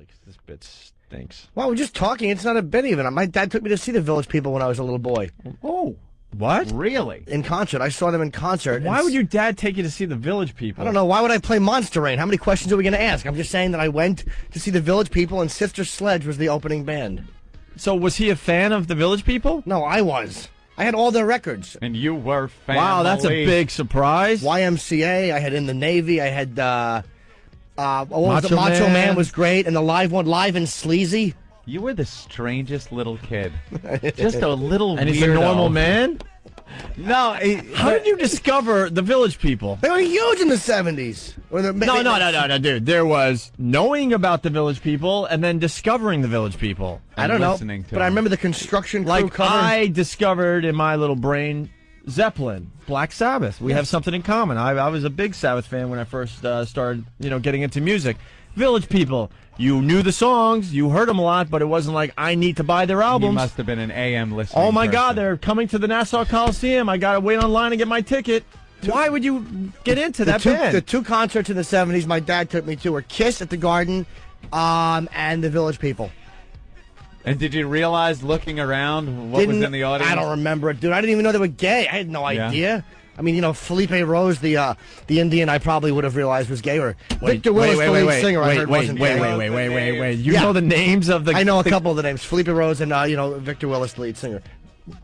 really, because this bit stinks. Well, we're just talking. It's not a bit even. My dad took me to see the Village People when I was a little boy. Oh. What? Really? In concert. I saw them in concert. Why would your dad take you to see the Village People? I don't know. Why would I play Monster Rain? How many questions are we going to ask? I'm just saying that I went to see the Village People, and Sister Sledge was the opening band. So was he a fan of the Village People? No, I was. I had all their records. And you were family. Wow, that's a big surprise. YMCA. I had In the Navy. I had Macho Macho Man Man was great, and the live one, Live and Sleazy. You were the strangest little kid. Just a little And weirdo. he's a normal man? No. How did you discover the Village People? They were huge in the 70s. No, dude. There was knowing about the Village People and then discovering the Village People. I don't know, listening to but I them. remember the Construction Crew Like cover. I discovered in my little brain Zeppelin, Black Sabbath. We have something in common. I was a big Sabbath fan when I first started, getting into music. Village People. You knew the songs, you heard them a lot, but it wasn't like I need to buy their You albums. must have been an AM listener. Oh my God, they're coming to the Nassau Coliseum. I gotta wait online and get my ticket. Why would you get into that band? The two concerts in the 70s my dad took me to were Kiss at the Garden and the Village People. And did you realize, looking around, what was in the audience? I don't remember it, dude. I didn't even know they were gay. I had no idea. I mean, Felipe Rose, the Indian, I probably would have realized was gay. Or Victor Willis, the lead singer, I heard wasn't gay. Wait. You know the names of the... I know a couple of the names. Felipe Rose and, Victor Willis, the lead singer.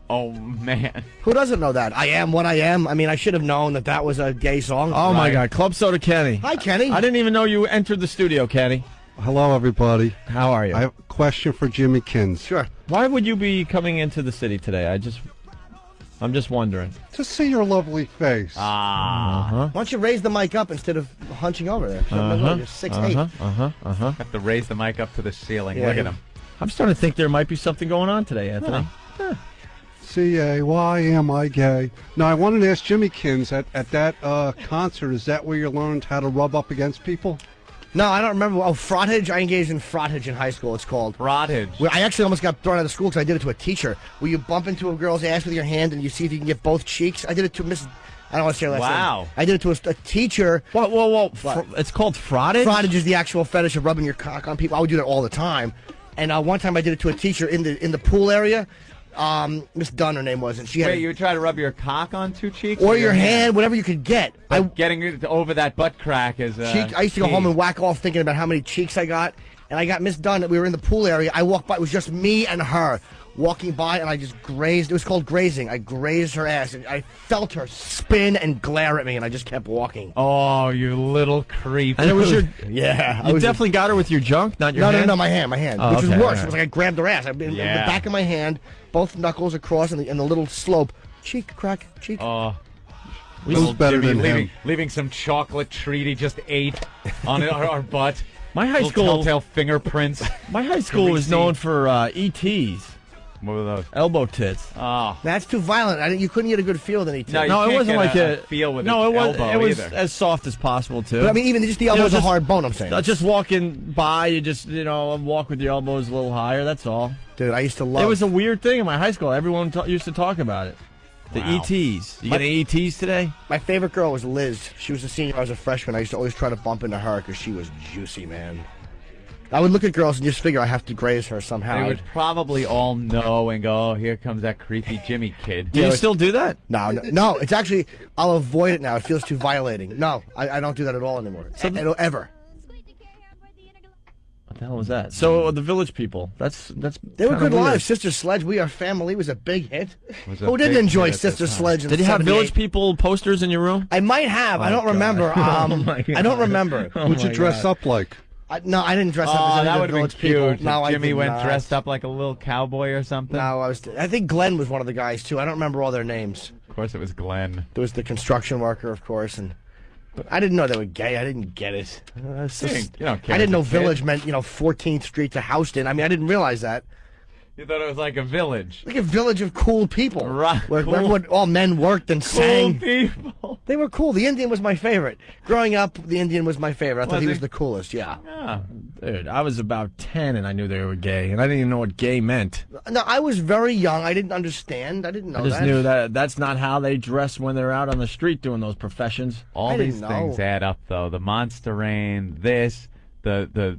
Oh, man. Who doesn't know that? I Am What I Am. I mean, I should have known that was a gay song. Oh, my God. Club Soda Kenny. Hi, Kenny. I didn't even know you entered the studio, Kenny. Hello, everybody. How are you? I have a question for Jimmy Kins. Sure. Why would you be coming into the city today? I'm just wondering. To see your lovely face. Why don't you raise the mic up instead of hunching over there? You're 6'8". Have to raise the mic up to the ceiling. Yeah, Look at him. I'm starting to think there might be something going on today, Anthony. C-A-Y-am-I gay? Now, I wanted to ask Jimmy Kins, at that concert, is that where you learned how to rub up against people? No, I don't remember. Oh, frottage. I engaged in frottage in high school, it's called. Frottage. Where I actually almost got thrown out of school because I did it to a teacher. Where you bump into a girl's ass with your hand and you see if you can get both cheeks. I did it to Miss... I don't want to say her last name. Wow. I did it to a teacher. Whoa. It's called frottage? Frottage is the actual fetish of rubbing your cock on people. I would do that all the time. And one time I did it to a teacher in the pool area. Miss Dunn, her name was, and she had... Wait, you would try to rub your cock on two cheeks? Or your hand, whatever you could get. Getting it over that butt crack is... I used to go home and whack off thinking about how many cheeks I got. And I got Miss Dunn. We were in the pool area. I walked by. It was just me and her walking by, and I just grazed. It was called grazing. I grazed her ass, and I felt her spin and glare at me, and I just kept walking. Oh, you little creep. And it was your... Yeah. You definitely got her with your junk, not your hand? No, my hand. Oh, which was okay, worse. all right. It was like I grabbed her ass. In the back of my hand, both knuckles across, and the little slope. Cheek, crack, cheek. Oh. Who's better than him? Leaving some chocolate treat he just ate on our butt. My high Little school... telltale fingerprints. My high school was known for ETs. What were those? Elbow tits. Oh. That's too violent. You couldn't get a good feel with any No, tip. No, it can't wasn't get like a a feel with no, an it was elbow either. as soft as possible too. But I mean, even just the elbow's a just- hard bone, I'm saying. Just walking by, you just walk with your elbows a little higher. That's all. Dude, I used to love... It was a weird thing in my high school. Everyone used to talk about it. The Wow. ETs. You get any ETs today? My favorite girl was Liz. She was a senior. I was a freshman. I used to always try to bump into her because she was juicy, man. I would look at girls and just figure I have to graze her somehow. They would probably all know and go, oh, here comes that creepy Jimmy kid. Do you still do that? No. It's actually, I'll avoid it now. It feels too violating. No, I don't do that at all anymore. Ever. What the hell was that? So the Village People. That's They were kinda good weird. live. Sister Sledge, We Are Family was a big hit. Was a Who didn't big enjoy hit at the Sister time. Sledge in Did you have 78? Village People posters in your room? I might have. I don't remember. my I don't remember. Who'd you dress up like? No, I didn't dress up as Oh, any that of would the have been Village People. cute. No, I Jimmy did went not. dressed up like a little cowboy or something. No, I think Glenn was one of the guys too. I don't remember all their names. Of course, it was Glenn. There was the construction worker, of course, but I didn't know they were gay. I didn't get it. It's just- You don't care I didn't as know a kid. Village meant 14th Street to Houston. I mean, I didn't realize that. You thought it was like a village. Like a village of cool people, Right. Where Cool. everyone, all men worked and Cool sang. people. They were cool. The Indian was my favorite. Growing up, the Indian was my favorite. I thought Was he he? was the coolest. Yeah. Yeah. Dude, I was about 10 and I knew they were gay, and I didn't even know what gay meant. No, I was very young. I didn't understand. I didn't know I just that. knew that that's not how they dress when they're out on the street doing those professions. All I these didn't things know. add up, though. The Monster Rain, this, the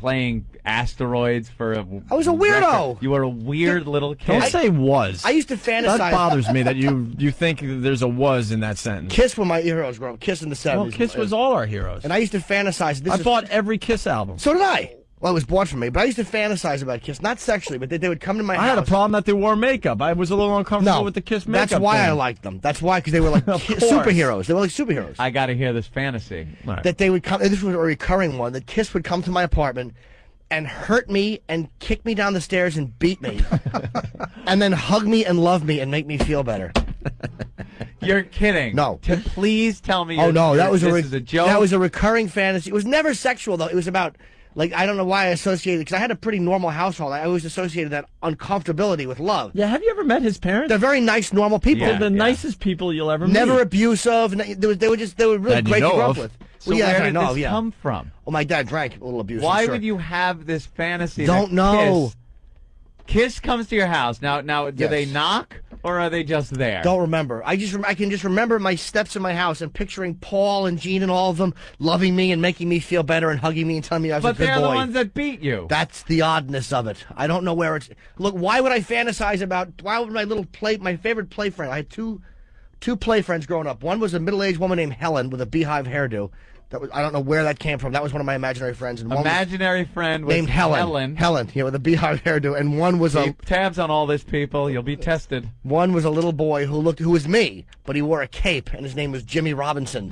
playing asteroids for I was a weirdo. You were a weird little kid. Don't say was. I used to fantasize. That bothers me that you think there's a was in that sentence. Kiss were my heroes growing up. Kiss in the 70s. Well, Kiss was all our heroes. And I used to fantasize. I bought every Kiss album. So did I. Well, it was bought for me, but I used to fantasize about Kiss, not sexually, but they would come to my house. I had a problem that they wore makeup. I was a little uncomfortable with the Kiss makeup. That's why thing. I liked them. That's why, because they were like Of course. superheroes. They were like superheroes. I got to hear this fantasy. All right. That they would come. This was a recurring one. That Kiss would come to my apartment and hurt me and kick me down the stairs and beat me, and then hug me and love me and make me feel better. You're kidding. No. Please tell me. Oh no, that was this is a joke. That was a recurring fantasy. It was never sexual though. It was about. Like, I don't know why I associated, because I had a pretty normal household. I always associated that uncomfortability with love. Yeah, have you ever met his parents? They're very nice, normal people. Yeah. They're the nicest people you'll ever Never meet. abusive. They were really That you great to know grow up of. with. So Well, yeah, where I did know, this yeah. come from? Well, my dad drank a little abusive. Why sure. would you have this fantasy? Don't that know. Kiss comes to your house. Now, do Yes. they knock or are they just there? Don't remember. I can just remember my steps in my house and picturing Paul and Gene and all of them loving me and making me feel better and hugging me and telling me I was a But good they're boy. the ones that beat you. That's the oddness of it. I don't know where it's. Look, why would I fantasize about? Why would my favorite play friend? I had two play friends growing up. One was a middle-aged woman named Helen with a beehive hairdo. I don't know where that came from. That was one of my imaginary friends. And one Imaginary friend was was named Helen. Helen, yeah, with a beehive hairdo. And one was Keep tabs on all this, people. You'll be tested. one was a little boy who was me, but he wore a cape, and his name was Jimmy Robinson.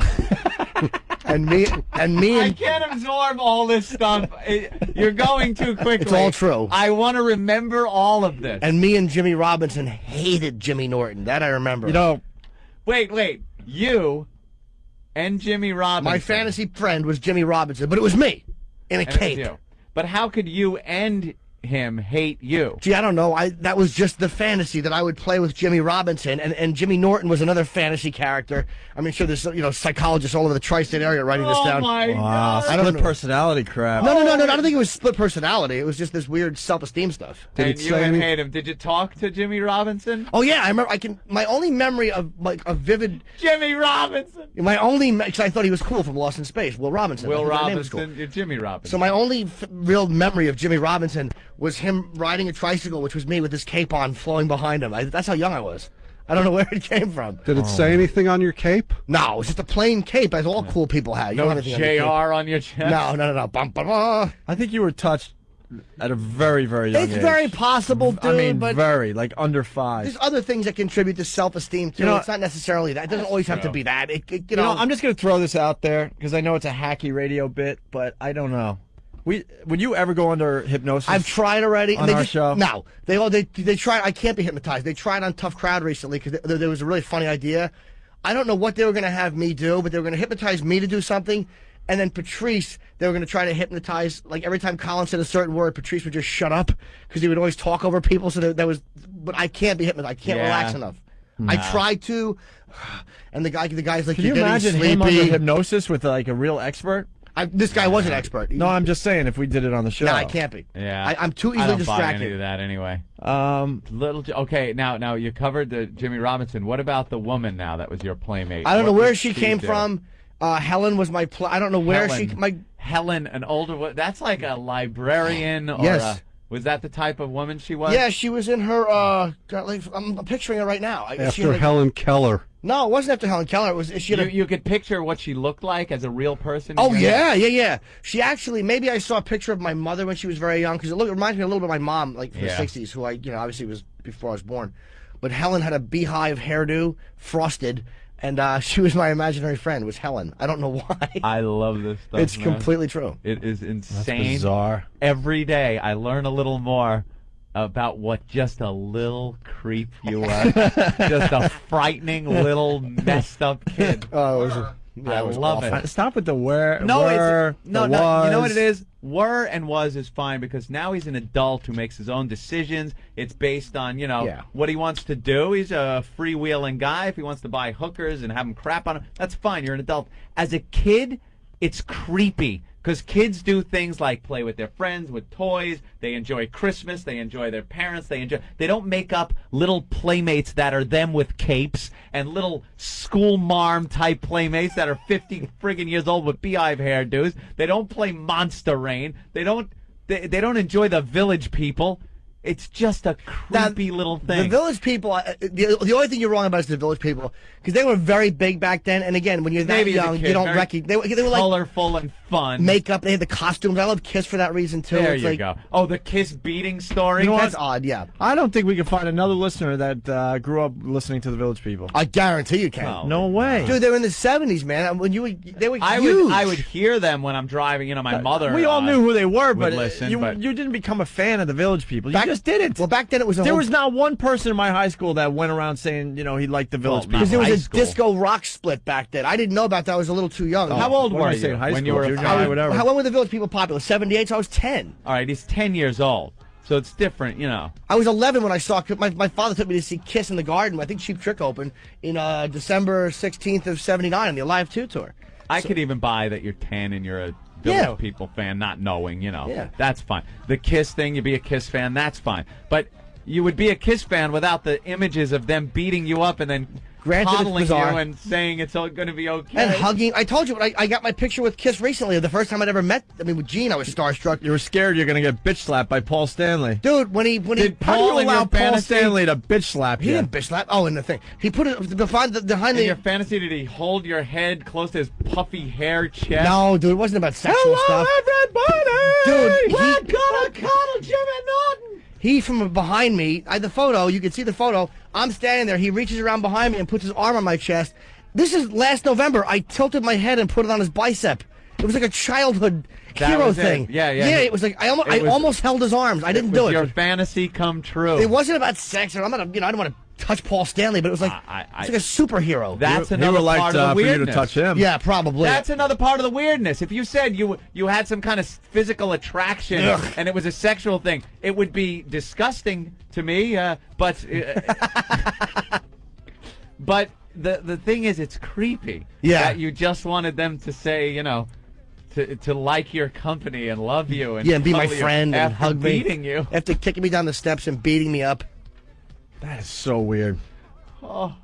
and me I and can't absorb all this stuff. You're going too quickly. It's all true. I want to remember all of this. and me and Jimmy Robinson hated Jimmy Norton. That I remember. You know, Wait. You and Jimmy Robinson. my fantasy friend was Jimmy Robinson, but it was me in a And it was cape. you. But how could you and him hate you? Gee, I don't know. That was just the fantasy that I would play with Jimmy Robinson, and Jimmy Norton was another fantasy character. I mean, sure, there's psychologists all over the tri-state area writing this Oh down. my wow, God. I don't split know. personality crap. No. I don't think it was split personality. It was just this weird self-esteem stuff. Did And it you say and any- hate him. Did you talk to Jimmy Robinson? Oh yeah, I remember. My only memory of a vivid. Jimmy Robinson. Because I thought he was cool from Lost in Space. Will Robinson. I Will thought that name was cool. Robinson. You're Jimmy Robinson. So my only real memory of Jimmy Robinson was him riding a tricycle, which was me with his cape on, flowing behind him. That's how young I was. I don't know where it came from. Did it say anything on your cape? No, it was just a plain cape, as all cool people had. You don't no have JR anything on on your your chest. cape. No. Bum, bum, bum. I think you were touched at a very, very young It's age. very possible, dude. I mean, but very, like under 5. there's other things that contribute to self-esteem too. You know, It's not necessarily that. It doesn't always have to true. be that. You know, I'm just going to throw this out there because I know it's a hacky radio bit, but I don't know. Would you ever go under hypnosis? I've tried already. On they our show? No, they tried. I can't be hypnotized. They tried on Tough Crowd recently because there was a really funny idea. I don't know what they were going to have me do, but they were going to hypnotize me to do something, and then Patrice, they were going to try to hypnotize. Like every time Colin said a certain word, Patrice would just shut up because he would always talk over people. So that was. But I can't be hypnotized. I can't Yeah. relax enough. I tried to, and the guy's like, Can you "You're imagine getting him under sleepy." hypnosis with like a real expert? This guy was an expert. No, I'm just saying if we did it on the show. No, I can't be. Yeah. I'm too I easily don't buy any of distracted. that anyway. Um, Okay, now you covered the Jimmy Robinson. What about the woman now that was your playmate? I don't know What where did she came do? from. Helen was my. I don't know where Helen. Helen, an older one. That's like a librarian or Yes. was that the type of woman she was? Yeah, she was in her. I'm picturing her right now. She had, After like- Helen Keller. No, it wasn't after Helen Keller. It was. She had You could picture what she looked like as a real person. in Oh your head? yeah. She actually, maybe I saw a picture of my mother when she was very young because it reminds me a little bit of my mom, like from Yeah. the '60s, who obviously was before I was born. But Helen had a beehive hairdo, frosted, and she was my imaginary friend. Was Helen? I don't know why. I love this stuff. It's man. completely true. It is insane. bizarre. Every day I learn a little more about what just a little creep you are. Just a frightening little messed up kid. Oh, it was. I it was love awful. it. Stop with the where. No, were, it's no. the You know what was. it is? Were and was is fine because now he's an adult who makes his own decisions. It's based on Yeah. what he wants to do. He's a freewheeling guy. If he wants to buy hookers and have them crap on him, that's fine. You're an adult. As a kid, it's creepy because kids do things like play with their friends with toys. They enjoy Christmas. They enjoy their parents. They don't make up little playmates that are them with capes and little school marm type playmates that are 50 friggin' years old with beehive hairdos. They don't play Monster Rain. They don't they don't enjoy the Village People. It's just a creepy little thing. The Village People, the only thing you're wrong about is the Village People, because they were very big back then. And again, when you're that Maybe as a young, kid, you don't very recognize. They were like colorful and fun. makeup. They had the costumes. I love Kiss for that reason too. There It's you like, go. Oh, the Kiss beating story. You know what? That's odd. Yeah, I don't think we can find another listener that grew up listening to the Village People. I guarantee you can. Well, No way. Dude, they were in the '70s, man. When they were I huge. would hear them when I'm driving. You know, my mother. We all knew who they were, but, listen, you, but- you didn't become a fan of the Village People. You Back- just didn't. Well, back then it was a there whole, was not one person in my high school that went around saying, he liked the Village Well, People. because there was high a school. disco rock split back then. I didn't know about that. I was a little too young. How old What am were I you saying, high when school, you were? junior a high, whatever. When were the Village People popular? '78, so I was 10. All right, he's 10 years old, so it's different. You know. I was 11 when I saw. My father took me to see Kiss in the Garden. I think Cheap Trick opened in December 16th of '79 on the Alive 2 tour. I could even buy that you're 10 and you're a Village Yeah. People fan, not knowing, Yeah. That's fine. The Kiss thing, you'd be a Kiss fan, that's fine. But you would be a Kiss fan without the images of them beating you up and then Granted, it's coddling you bizarre. and saying it's all going to be okay. And hugging. I told you, I got my picture with Kiss recently. The first time I'd ever met. I mean, with Gene, I was starstruck. You were scared you're going to get bitch slapped by Paul Stanley. Dude, when he How do Paul you in allow your Paul fantasy- Stanley to bitch slap he you? didn't bitch slap. Oh, and the thing he put it behind in the. your fantasy, did he hold your head close to his puffy hair chest? No, dude, it wasn't about sexual stuff. everybody! Dude, We're gonna cuddle Jimmy Norton! He from behind me, the photo, you can see the photo. I'm standing there. He reaches around behind me and puts his arm on my chest. This is last November. I tilted my head and put it on his bicep. It was like a childhood That hero was it. thing. Yeah. Yeah, it was like I almost held his arms. I didn't do Was it. your fantasy come true? It wasn't about sex, and I'm not. I don't want to touch Paul Stanley, but it was like it's like a superhero. That's He another would like part of the for you weirdness. to touch him. Yeah, probably. That's another part of the weirdness. If you said you had some kind of physical attraction Ugh. and it was a sexual thing, it would be disgusting to me. But but the thing is, it's creepy. Yeah. That you just wanted them to say, to like your company and love you and and be my cuddle you friend and after hug me. beating you. After kicking me down the steps and beating me up. That is so weird. Oh.